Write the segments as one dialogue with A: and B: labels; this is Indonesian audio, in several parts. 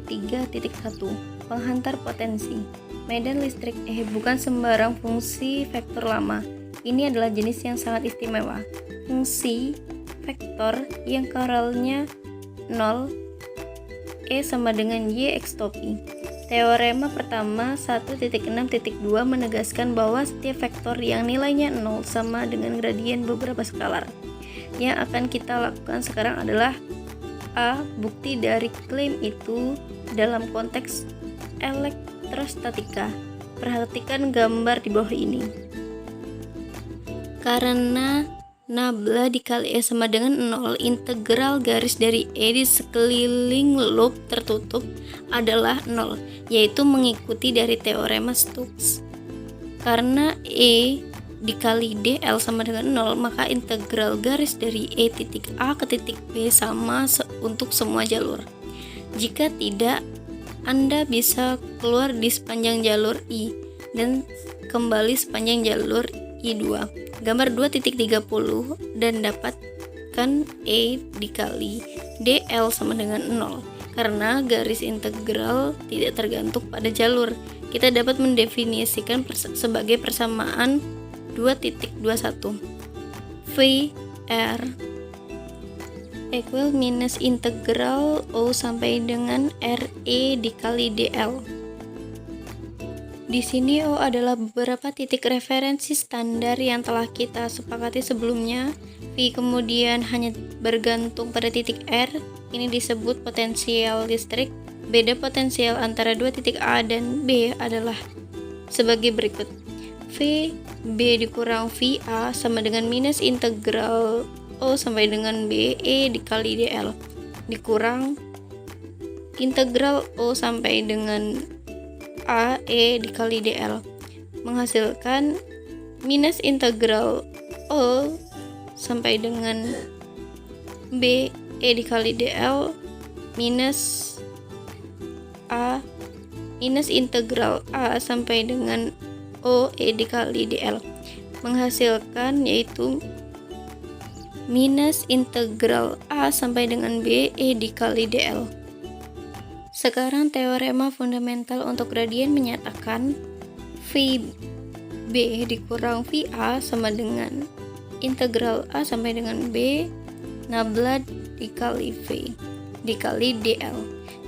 A: 2.3.1 Penghantar potensi. Medan listrik E bukan sembarang fungsi vektor lama. Ini adalah jenis yang sangat istimewa. Fungsi vektor yang keralnya 0, E sama dengan Y ekstopi. Teorema pertama 1.6.2 menegaskan bahwa setiap vektor yang nilainya 0 sama dengan gradien beberapa skalar. Yang akan kita lakukan sekarang adalah A. Bukti dari klaim itu dalam konteks elektrostatika. Perhatikan gambar di bawah ini. Karena nabla dikali E sama dengan 0, integral garis dari E di sekeliling loop tertutup adalah 0, yaitu mengikuti dari teorema Stokes. Karena E dikali dl sama dengan 0, maka integral garis dari E titik A ke titik B sama untuk semua jalur. Jika tidak, Anda bisa keluar di sepanjang jalur I dan kembali sepanjang jalur I2. Gambar 2.30 dan dapatkan E dikali dl sama dengan 0. Karena garis integral tidak tergantung pada jalur, kita dapat mendefinisikan sebagai persamaan 2.21 VR equal minus integral O sampai dengan RE dikali DL. Di sini O adalah beberapa titik referensi standar yang telah kita sepakati sebelumnya. V kemudian hanya bergantung pada titik R. Ini disebut potensial listrik. Beda potensial antara dua titik A dan B adalah sebagai berikut. V B dikurang VA sama dengan minus integral O sampai dengan B E dikali DL dikurang integral O sampai dengan A E dikali DL menghasilkan minus integral O sampai dengan B E dikali DL minus A minus integral A sampai dengan O E dikali DL menghasilkan yaitu minus integral A sampai dengan B E dikali DL. Sekarang teorema fundamental untuk gradien menyatakan V B dikurang VA sama dengan integral A sampai dengan B nabla dikali V dikali DL.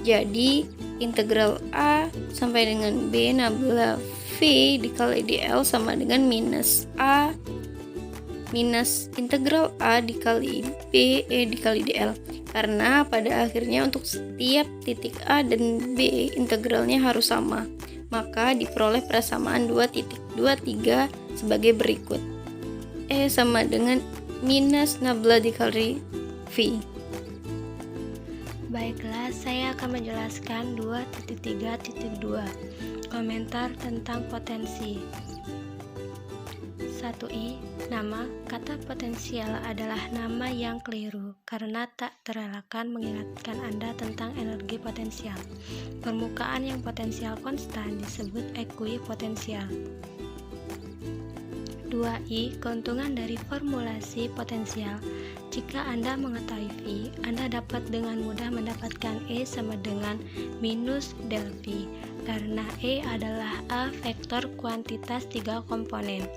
A: Jadi integral A sampai dengan B nabla V dikali DL sama dengan minus A minus integral A dikali B E dikali DL. Karena pada akhirnya untuk setiap titik A dan B integralnya harus sama, maka diperoleh persamaan 2.23 sebagai berikut. E sama dengan minus nabla dikali V.
B: Baiklah, saya akan menjelaskan 2.3.2 komentar tentang potensi. 1i. Nama kata potensial adalah nama yang keliru karena tak terelakkan mengingatkan Anda tentang energi potensial. Permukaan yang potensial konstan disebut ekuipotensial. 2i. Keuntungan dari formulasi potensial. Jika Anda mengetahui V, Anda dapat dengan mudah mendapatkan E sama dengan minus del V, karena E adalah A vektor kuantitas 3 komponen,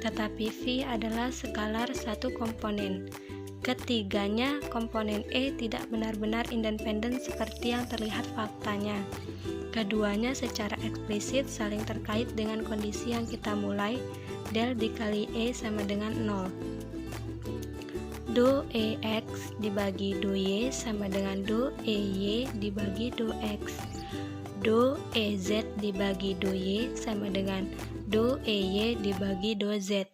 B: tetapi V adalah skalar 1 komponen. Ketiganya komponen E tidak benar-benar independen seperti yang terlihat faktanya. Keduanya secara eksplisit saling terkait dengan kondisi yang kita mulai, del dikali E sama dengan 0. Do EX dibagi do Y sama dengan do EY dibagi do X. Do EZ dibagi do Y sama dengan do EY dibagi do Z.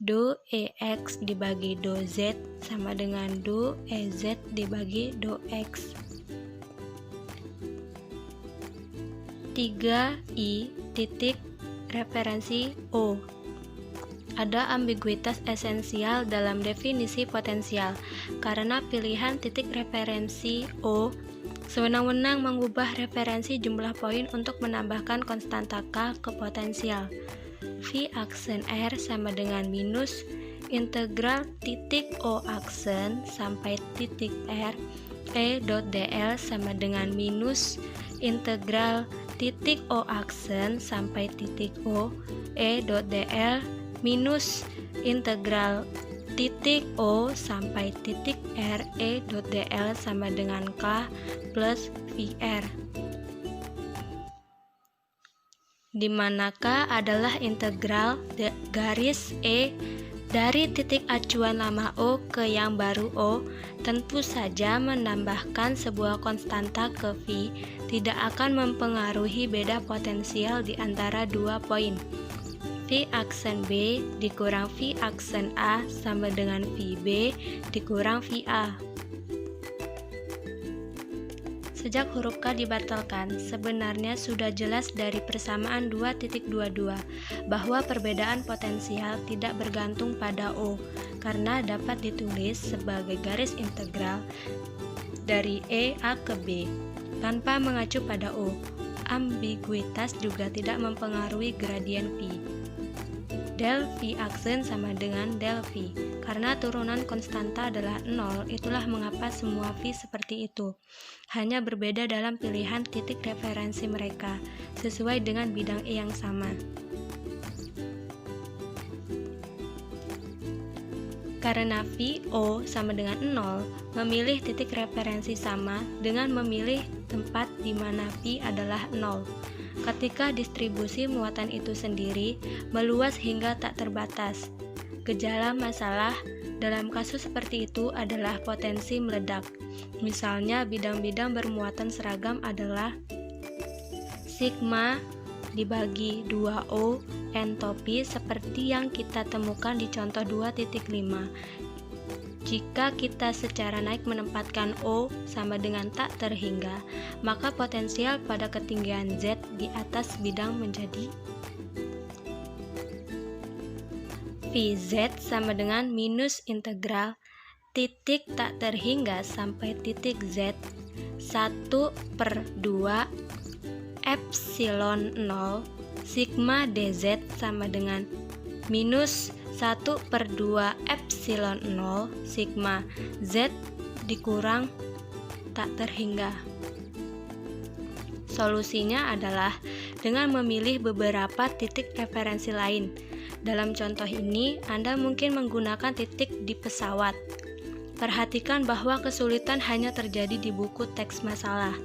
B: Do EX dibagi do Z sama dengan do EZ dibagi do X. 3i titik referensi O. Ada ambiguitas esensial dalam definisi potensial karena pilihan titik referensi O sewenang-wenang mengubah referensi jumlah poin untuk menambahkan konstanta K ke potensial. V aksen R sama dengan minus integral titik O aksen sampai titik R E.dl sama dengan minus integral titik O aksen sampai titik O E.dl minus integral titik O sampai titik R E.dl sama dengan K plus VR, di mana K adalah integral garis E dari titik acuan lama O ke yang baru O. Tentu saja menambahkan sebuah konstanta ke V tidak akan mempengaruhi beda potensial di antara dua poin. V aksen B dikurang V aksen A sama dengan VB dikurang VA. Sejak huruf K dibatalkan, sebenarnya sudah jelas dari persamaan 2.22 bahwa perbedaan potensial tidak bergantung pada O, karena dapat ditulis sebagai garis integral dari E A ke B tanpa mengacu pada O. Ambiguitas juga tidak mempengaruhi gradien V. Del V aksen sama dengan del V. Karena turunan konstanta adalah 0, itulah mengapa semua V seperti itu. Hanya berbeda dalam pilihan titik referensi mereka, sesuai dengan bidang E yang sama. Karena V O sama dengan 0, memilih titik referensi sama dengan memilih tempat di mana V adalah 0. Ketika distribusi muatan itu sendiri meluas hingga tak terbatas. Gejala masalah dalam kasus seperti itu adalah potensi meledak. Misalnya bidang-bidang bermuatan seragam adalah sigma dibagi 2O entopi seperti yang kita temukan di contoh 2.5. Jika kita secara naik menempatkan O sama dengan tak terhingga, maka potensial pada ketinggian Z di atas bidang menjadi Vz sama dengan minus integral titik tak terhingga sampai titik Z 1/2 epsilon 0 sigma dz sama dengan minus 1/2 epsilon 0 sigma Z dikurang tak terhingga. Solusinya adalah dengan memilih beberapa titik referensi lain. Dalam contoh ini, Anda mungkin menggunakan titik di pesawat. Perhatikan bahwa kesulitan hanya terjadi di buku teks masalah.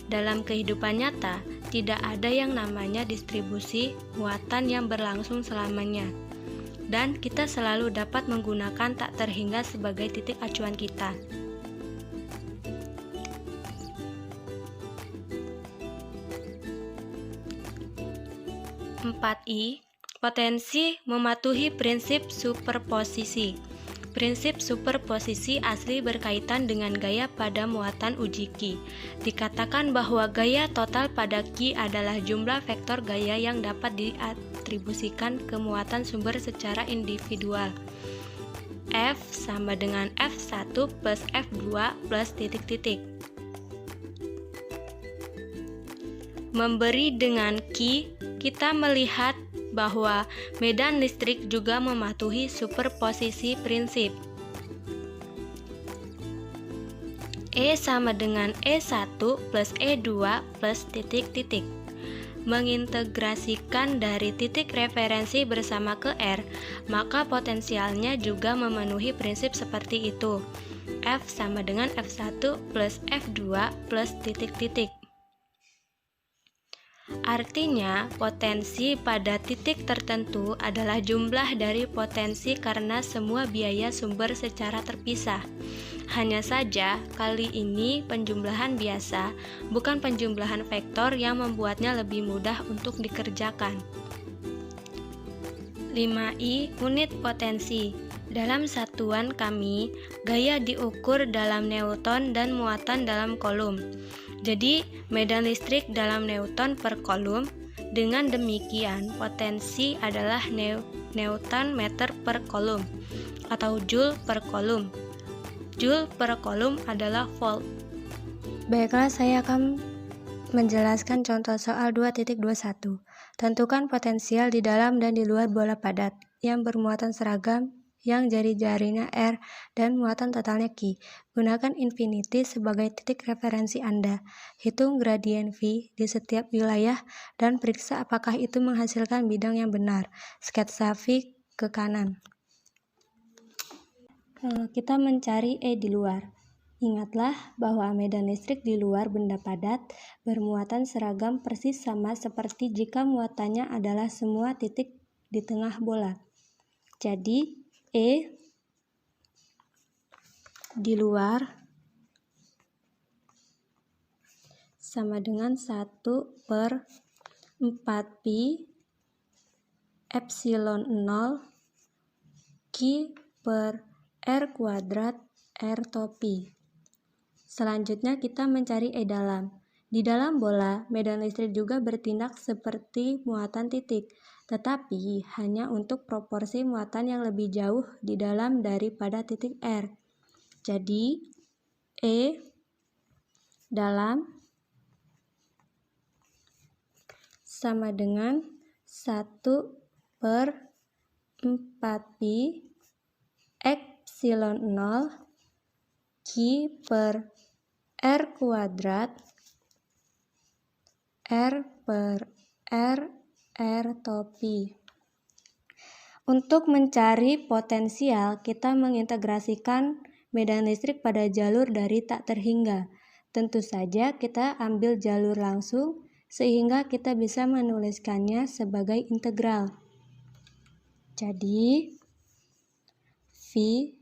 B: Dalam kehidupan nyata, tidak ada yang namanya distribusi muatan yang berlangsung selamanya. Dan kita selalu dapat menggunakan tak terhingga sebagai titik acuan kita. I. Potensi mematuhi prinsip superposisi. Prinsip superposisi asli berkaitan dengan gaya pada muatan uji Q. Dikatakan bahwa gaya total pada Q adalah jumlah vektor gaya yang dapat diatribusikan ke muatan sumber secara individual. F sama dengan F1 plus F2 plus titik-titik. Memberi dengan Q, kita melihat bahwa medan listrik juga mematuhi superposisi prinsip. E sama dengan E1 plus E2 plus titik-titik. Mengintegrasikan dari titik referensi bersama ke R, maka potensialnya juga memenuhi prinsip seperti itu. F sama dengan F1 plus F2 plus titik-titik. Artinya, potensi pada titik tertentu adalah jumlah dari potensi karena semua biaya sumber secara terpisah. Hanya saja, kali ini penjumlahan biasa, bukan penjumlahan vektor yang membuatnya lebih mudah untuk dikerjakan. 5I. Unit potensi. Dalam satuan kami, gaya diukur dalam Newton dan muatan dalam kolom. Jadi, medan listrik dalam Newton per kolom. Dengan demikian, potensi adalah Newton meter per kolom atau Joule per kolom. Joule per kolom adalah volt.
C: Baiklah, saya akan menjelaskan contoh soal 2.21. Tentukan potensial di dalam dan di luar bola padat yang bermuatan seragam yang jari-jarinya R dan muatan totalnya Q. Gunakan infinity sebagai titik referensi Anda. Hitung gradien V di setiap wilayah dan periksa apakah itu menghasilkan bidang yang benar. Sketsa V ke kanan. Kita mencari E di luar. Ingatlah bahwa medan listrik di luar benda padat bermuatan seragam persis sama seperti jika muatannya adalah semua titik di tengah bola. Jadi, E di luar sama dengan 1/4pi epsilon 0 Q per R kuadrat R topi. Selanjutnya kita mencari E dalam. Di dalam bola, medan listrik juga bertindak seperti muatan titik, tetapi hanya untuk proporsi muatan yang lebih jauh di dalam daripada titik R. Jadi, E dalam sama dengan 1/4pi epsilon 0 Q per R kuadrat R per R topi. Untuk mencari potensial, kita mengintegrasikan medan listrik pada jalur dari tak terhingga. Tentu saja kita ambil jalur langsung sehingga kita bisa menuliskannya sebagai integral. Jadi, V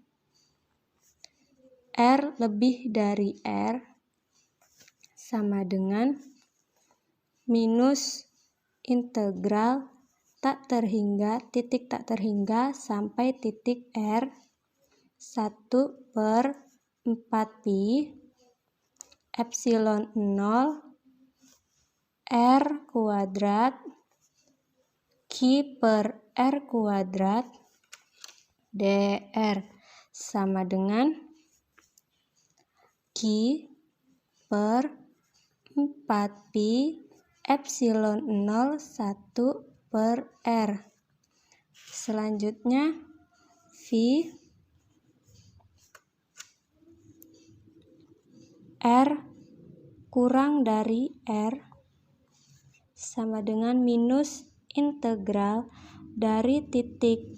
C: R lebih dari R sama dengan minus integral tak terhingga, titik tak terhingga sampai titik R 1/4pi epsilon 0 R kuadrat Q per R kuadrat dr sama dengan Q per 4pi epsilon 0 1 per R. Selanjutnya V R kurang dari R sama dengan minus integral dari titik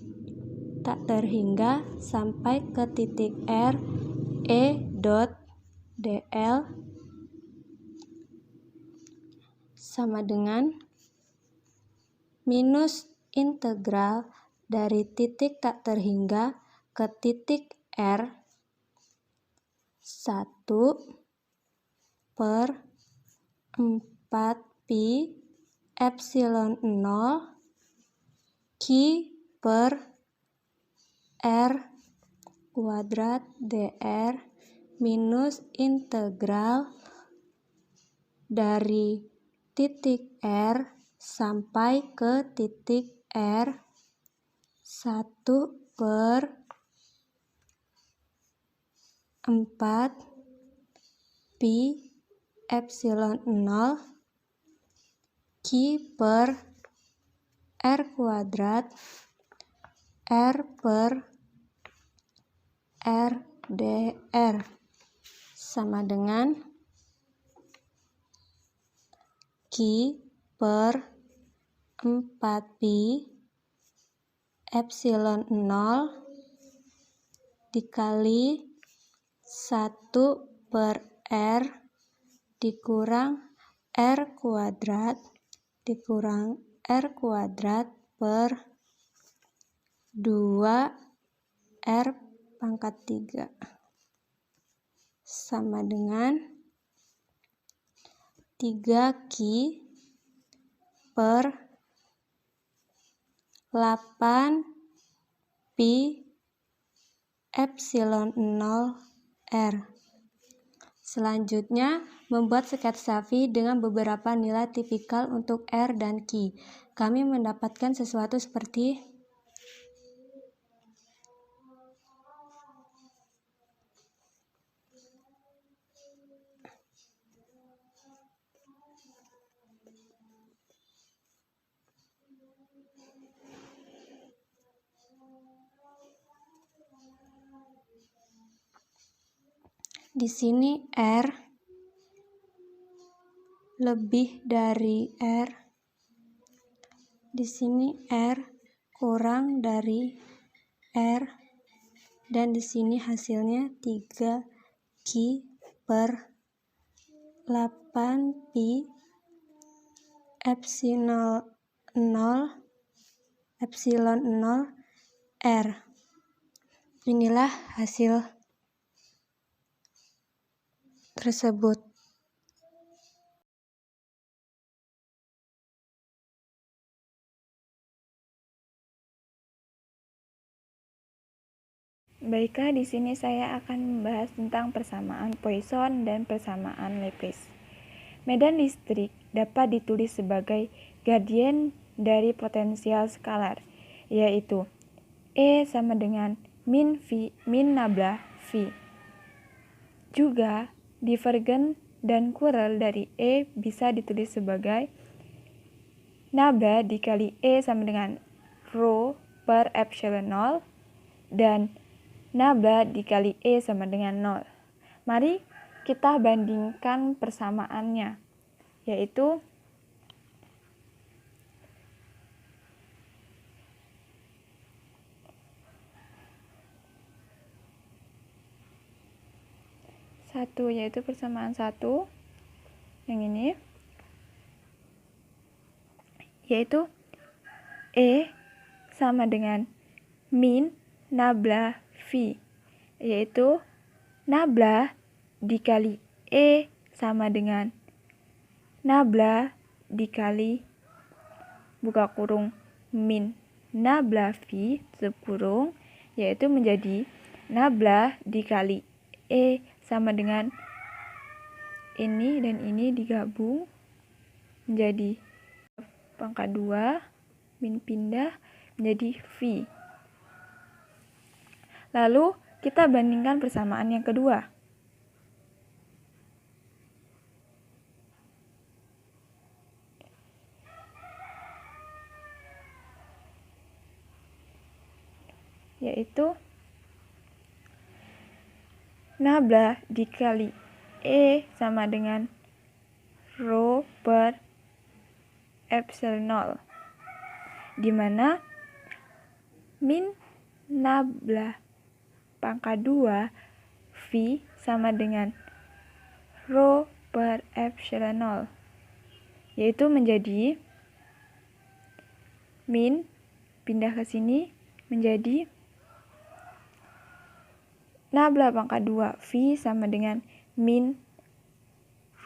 C: tak terhingga sampai ke titik R E dot dl sama dengan minus integral dari titik tak terhingga ke titik R 1/4pi epsilon 0 Q per R kuadrat dr minus integral dari titik R sampai ke titik R 1/4pi epsilon 0 Q per R kuadrat R per R dr sama dengan Q per 4pi epsilon 0 dikali 1 per R dikurang R kuadrat dikurang R kuadrat per 2 R pangkat 3 sama dengan 3Q per 8pi epsilon 0 R. Selanjutnya, membuat sketsa V dengan beberapa nilai tipikal untuk R dan Q. Kami mendapatkan sesuatu seperti Di sini R lebih dari R. Di sini R kurang dari R. Dan di sini hasilnya 3Q/8Pi epsilon 0 R. Inilah hasil tersebut.
D: Baiklah, di sini saya akan membahas tentang persamaan Poisson dan persamaan Laplace. Medan listrik dapat ditulis sebagai gradien dari potensial skalar, yaitu E sama dengan min nabla V. Juga, divergen dan kurel dari E bisa ditulis sebagai nabla dikali E sama dengan rho per epsilon 0 dan nabla dikali E sama dengan 0. Mari kita bandingkan persamaannya, yaitu satu, yaitu persamaan 1 yang ini, yaitu E sama dengan min nabla V, yaitu nabla dikali E sama dengan nabla dikali buka kurung min nabla V tutup kurung, yaitu menjadi nabla dikali E sama dengan ini dan ini digabung menjadi pangkat 2 min pindah menjadi V. Lalu kita bandingkan persamaan yang kedua. Yaitu nabla dikali E sama dengan rho per epsilon 0, di mana min nabla pangkat 2 V sama dengan rho per epsilon 0, yaitu menjadi min pindah ke sini menjadi nabla pangkat 2 V sama dengan min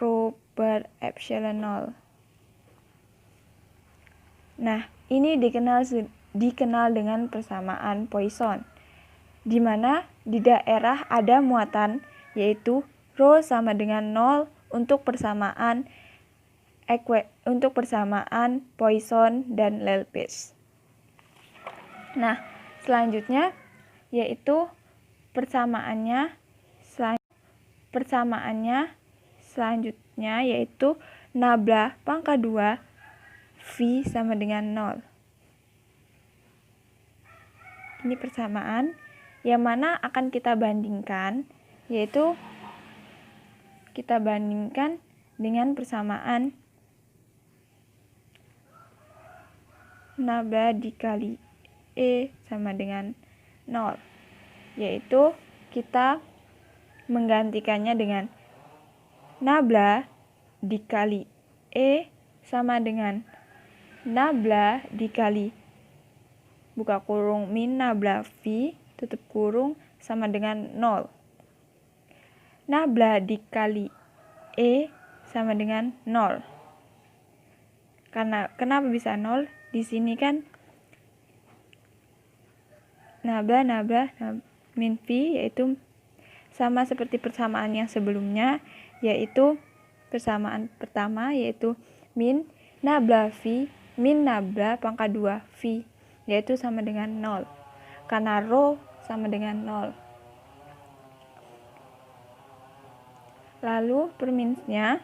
D: rho per epsilon 0. Nah, ini dikenal dengan persamaan Poisson, di mana di daerah ada muatan, yaitu rho sama dengan 0 untuk persamaan Poisson dan Laplace. Nah, selanjutnya yaitu persamaannya selanjutnya yaitu nabla pangkat 2 V sama dengan 0. Ini persamaan yang mana akan kita bandingkan, yaitu kita bandingkan dengan persamaan nabla dikali E sama dengan 0, yaitu kita menggantikannya dengan nabla dikali E sama dengan nabla dikali buka kurung min nabla V tutup kurung sama dengan 0. Nabla dikali E sama dengan 0. Karena kenapa bisa 0? Di sini kan nabla min V, yaitu sama seperti persamaan yang sebelumnya, yaitu persamaan pertama yaitu min nabla V min nabla pangkat 2 V, yaitu sama dengan 0 karena rho sama dengan 0. Lalu perminsnya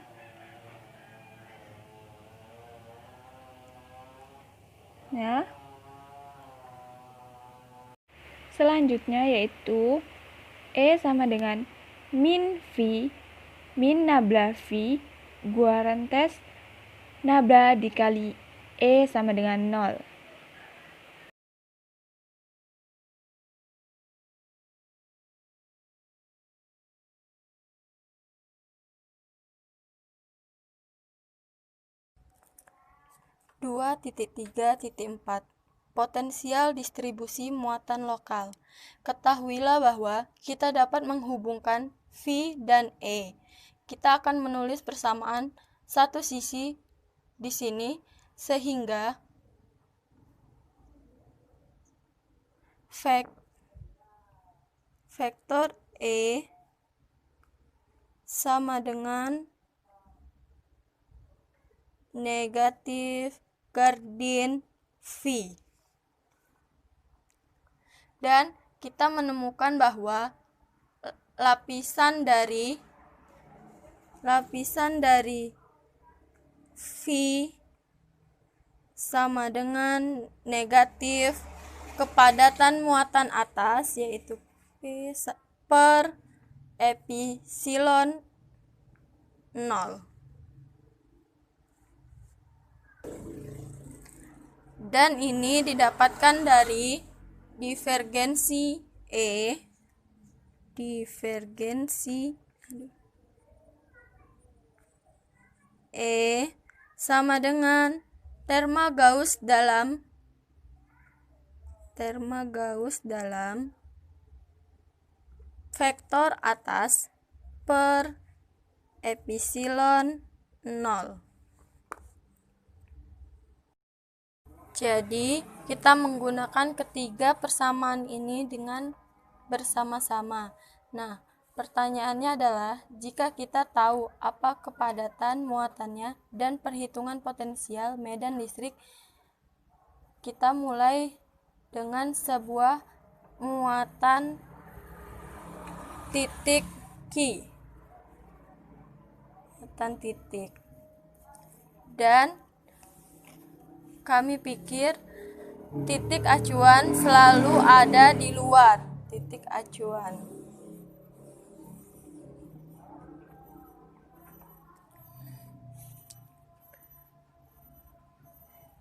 D: ya. Selanjutnya yaitu E sama dengan min V min nabla V guarentes nabla dikali E sama dengan 0.
A: Dua titik 3.4 Potensial distribusi muatan lokal. Ketahuilah bahwa kita dapat menghubungkan V dan E. Kita akan menulis persamaan satu sisi di sini sehingga vektor E sama dengan negatif gradien V. Dan kita menemukan bahwa lapisan dari V sama dengan negatif kepadatan muatan atas, yaitu P per epsilon 0. Dan ini didapatkan dari divergensi E sama dengan terma Gauss dalam vektor atas per epsilon 0. Jadi, kita menggunakan ketiga persamaan ini dengan bersama-sama. Nah, pertanyaannya adalah, jika kita tahu apa kepadatan muatannya dan perhitungan potensial medan listrik, kita mulai dengan sebuah muatan titik Q. Dan kami pikir titik acuan selalu ada di luar titik acuan.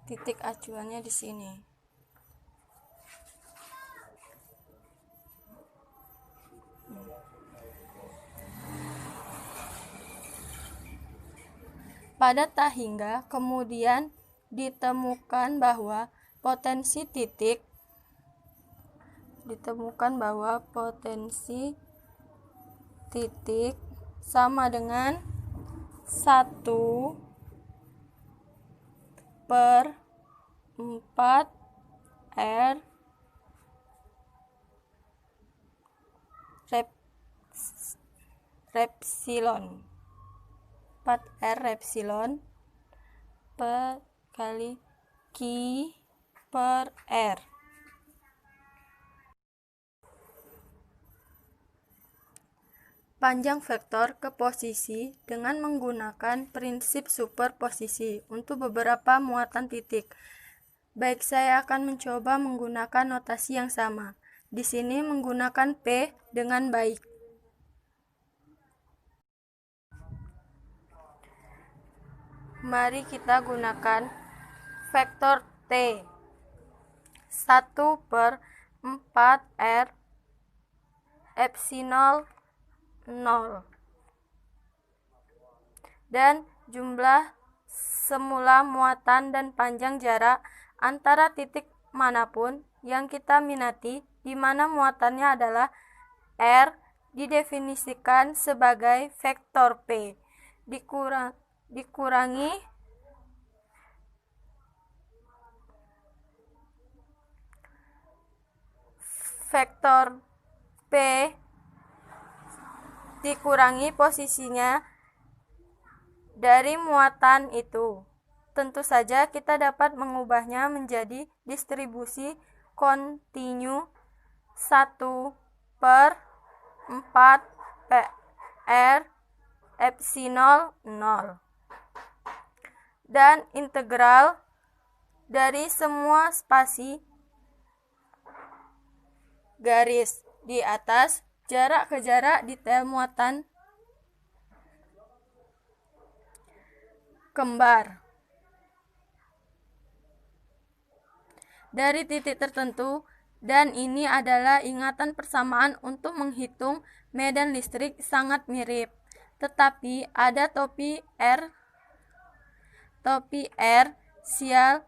A: Titik acuannya di sini. Pada tahingga kemudian ditemukan bahwa potensi titik sama dengan 1 per 4 R repsilon 4R repsilon per kali Q per R. Panjang vektor ke posisi dengan menggunakan prinsip superposisi untuk beberapa muatan titik. Baik, saya akan mencoba menggunakan notasi yang sama. Di sini menggunakan P dengan baik. Mari kita gunakan vektor T 1 per 4 R epsilon 0 dan jumlah semula muatan dan panjang jarak antara titik manapun yang kita minati, di mana muatannya adalah R, didefinisikan sebagai vektor P dikurangi vektor P dikurangi posisinya dari muatan itu. Tentu saja kita dapat mengubahnya menjadi distribusi kontinu 1 per 4 PR epsilon 0 dan integral dari semua spasi garis di atas jarak ke jarak detail muatan kembar dari titik tertentu, dan ini adalah ingatan persamaan untuk menghitung medan listrik sangat mirip. Tetapi ada topi R sial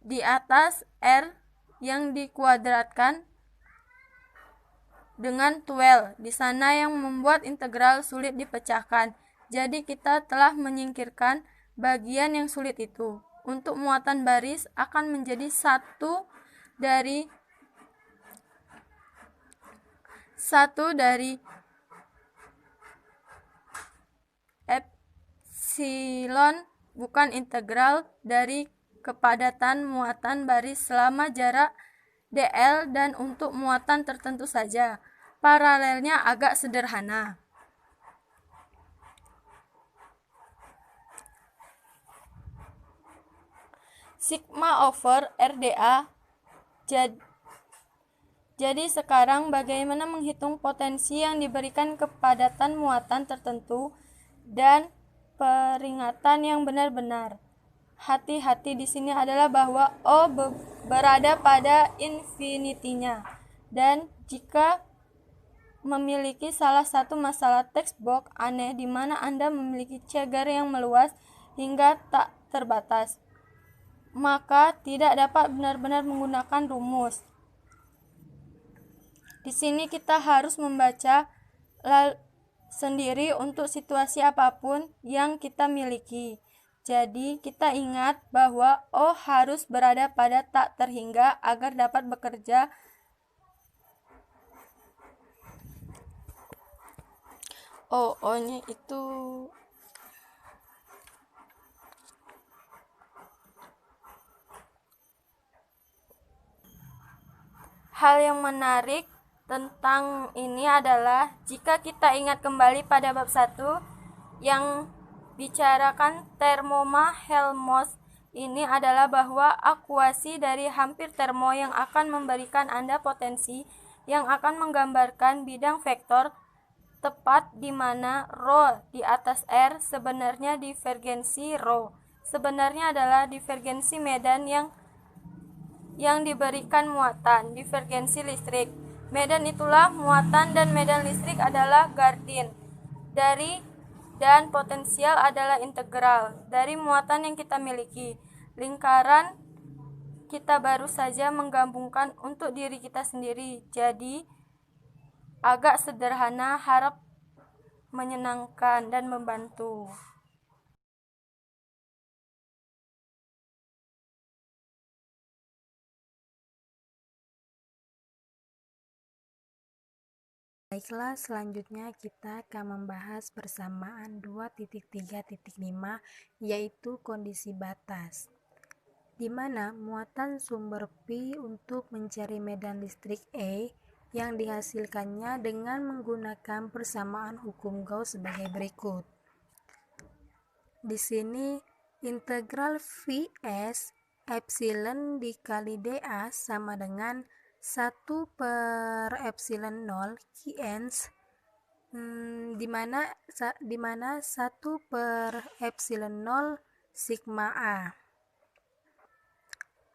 A: di atas R yang dikuadratkan dengan 12 di sana yang membuat integral sulit dipecahkan. Jadi kita telah menyingkirkan bagian yang sulit itu. Untuk muatan baris akan menjadi satu dari epsilon, bukan integral dari kepadatan muatan baris selama jarak dl, dan untuk muatan tertentu saja. Paralelnya agak sederhana. Sigma over RDA. Jadi sekarang bagaimana menghitung potensi yang diberikan kepadatan muatan tertentu dan peringatan yang benar-benar. Hati-hati di sini adalah bahwa O berada pada infinitinya, dan jika memiliki salah satu masalah textbook aneh di mana Anda memiliki cagar yang meluas hingga tak terbatas, maka tidak dapat benar-benar menggunakan rumus. Di sini kita harus membaca sendiri untuk situasi apapun yang kita miliki. Jadi kita ingat bahwa O harus berada pada tak terhingga agar dapat bekerja. O-nya itu hal yang menarik tentang ini adalah jika kita ingat kembali pada bab 1 yang bicarakan termoma Helmholtz, ini adalah bahwa akuasi dari hampir termo yang akan memberikan Anda potensi yang akan menggambarkan bidang vektor tepat di mana rho di atas R sebenarnya divergensi rho. Sebenarnya adalah divergensi medan yang diberikan muatan, divergensi listrik. Medan itulah muatan dan medan listrik adalah Gardin. Dan potensial adalah integral dari muatan yang kita miliki. Lingkaran kita baru saja menggabungkan untuk diri kita sendiri. Jadi agak sederhana, harap menyenangkan dan membantu.
C: Baiklah, selanjutnya kita akan membahas persamaan 2.3.5, yaitu kondisi batas, di mana muatan sumber P untuk mencari medan listrik E yang dihasilkannya dengan menggunakan persamaan hukum Gauss sebagai berikut. Di sini integral Vs epsilon dikali dA sama dengan 1 per epsilon 0 Qns, di mana 1 per epsilon 0 sigma A.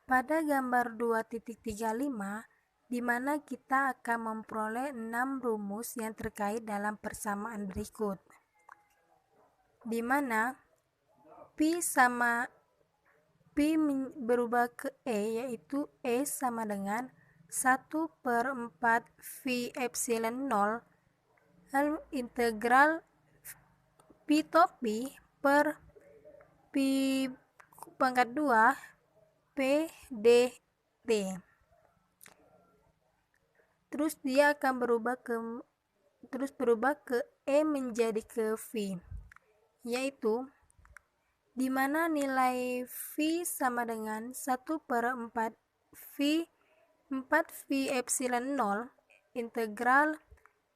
C: Pada gambar 2.35, di mana kita akan memperoleh 6 rumus yang terkait dalam persamaan berikut, di mana P berubah ke E, yaitu E sama dengan 1 per 4 V epsilon 0 lalu integral P topi per P pangkat 2 P dt. Terus dia akan berubah ke E menjadi ke V, yaitu di mana nilai V sama dengan 1 per 4 V epsilon 0 integral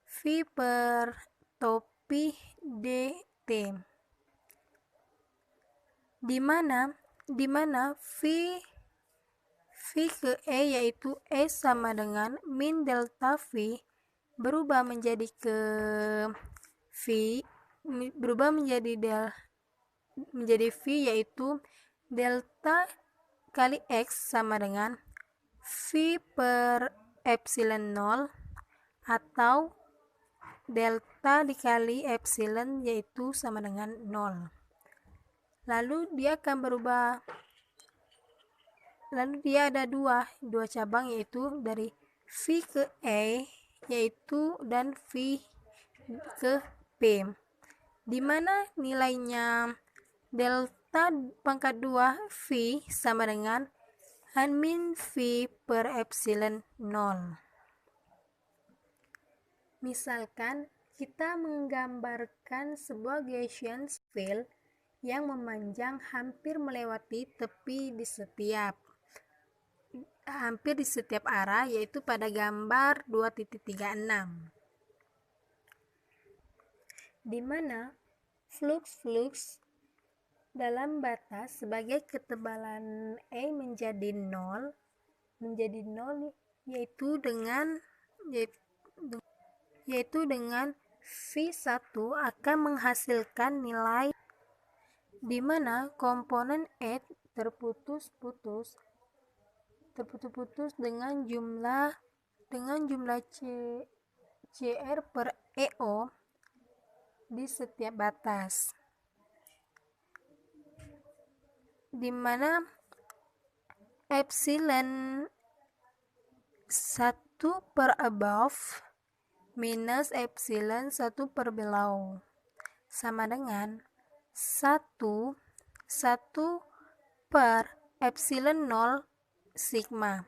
C: V per topi dt, di mana V ke E yaitu E sama dengan min delta V
E: berubah menjadi V, berubah menjadi V, yaitu delta kali X sama dengan V per epsilon 0 atau delta dikali epsilon, yaitu sama dengan 0. Lalu dia akan berubah, lalu dia ada dua cabang, yaitu dari V ke E, yaitu dan V ke P, di mana nilainya delta pangkat 2 V sama dengan min V per epsilon 0. Misalkan kita menggambarkan sebuah Gaussian field yang memanjang hampir melewati tepi hampir di setiap arah, yaitu pada gambar 2.36, di mana flux dalam batas sebagai ketebalan E menjadi 0, yaitu dengan V1 akan menghasilkan nilai di mana komponen E terputus-putus dengan jumlah CR per EO di setiap batas, di mana epsilon 1 per above minus epsilon 1 per below sama dengan 1 per epsilon 0 sigma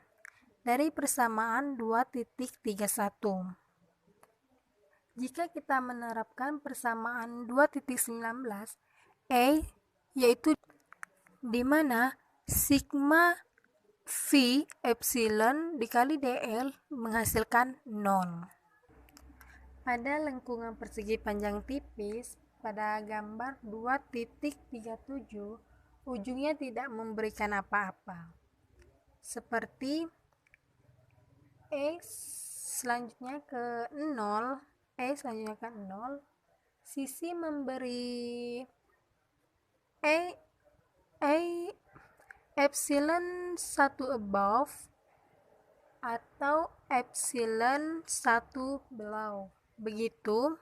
E: dari persamaan 2.31. Jika kita menerapkan persamaan 2.19, E yaitu di mana sigma V epsilon dikali dl menghasilkan 0. Pada lengkungan persegi panjang tipis pada gambar 2.37, ujungnya tidak memberikan apa-apa, seperti E selanjutnya ke 0, sisi memberi epsilon 1 above atau epsilon 1 below. Begitu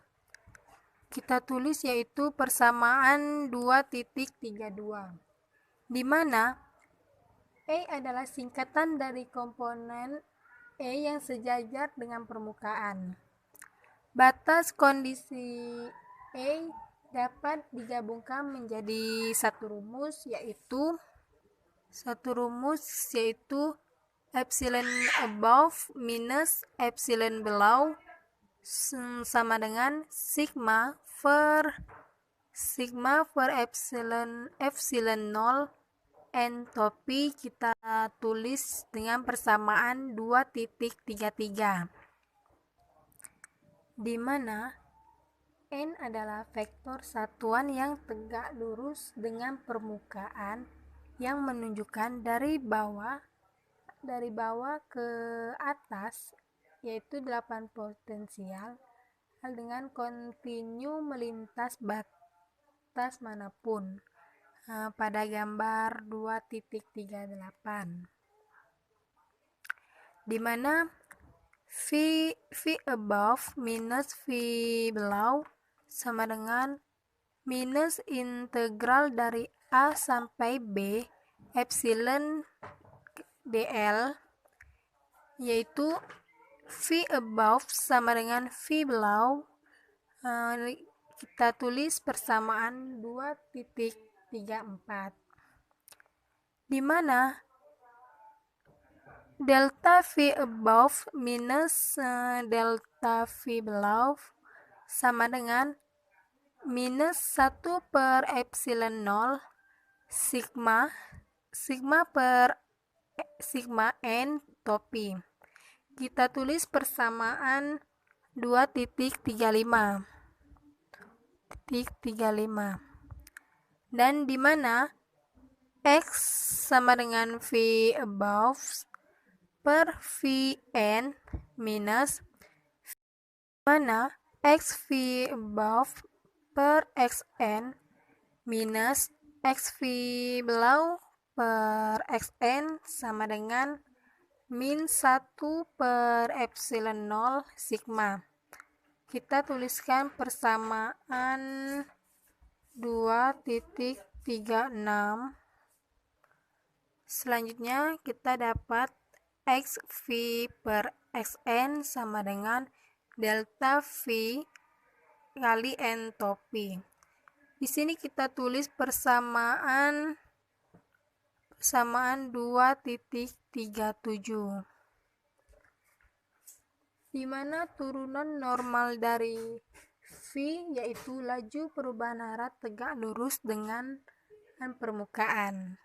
E: kita tulis, yaitu persamaan 2.32, di mana E adalah singkatan dari komponen E yang sejajar dengan permukaan. Batas kondisi E dapat digabungkan menjadi satu rumus, yaitu epsilon above minus epsilon below sama dengan sigma per epsilon 0 entropi kita tulis dengan persamaan 2.33, di mana N adalah vektor satuan yang tegak lurus dengan permukaan yang menunjukkan dari bawah ke atas, yaitu 8 potensial dengan kontinu melintas batas manapun pada gambar 2.38, di mana V above minus V below sama dengan minus integral dari A sampai B epsilon dl, yaitu V above sama dengan V below, kita tulis persamaan 2.34, di mana delta V above minus delta V below sama dengan minus 1 per epsilon 0 sigma per sigma n topi. Kita tulis persamaan 2.35, dan di mana X sama dengan V above per Vn minus mana xv above per xn minus xv below per xn sama dengan min 1 per epsilon 0 sigma. Kita tuliskan persamaan 2.36. Selanjutnya kita dapat xv per xn sama dengan delta v kali entropi. Di sini kita tulis persamaan 2.37, di mana turunan normal dari v yaitu laju perubahan arah tegak lurus dengan permukaan.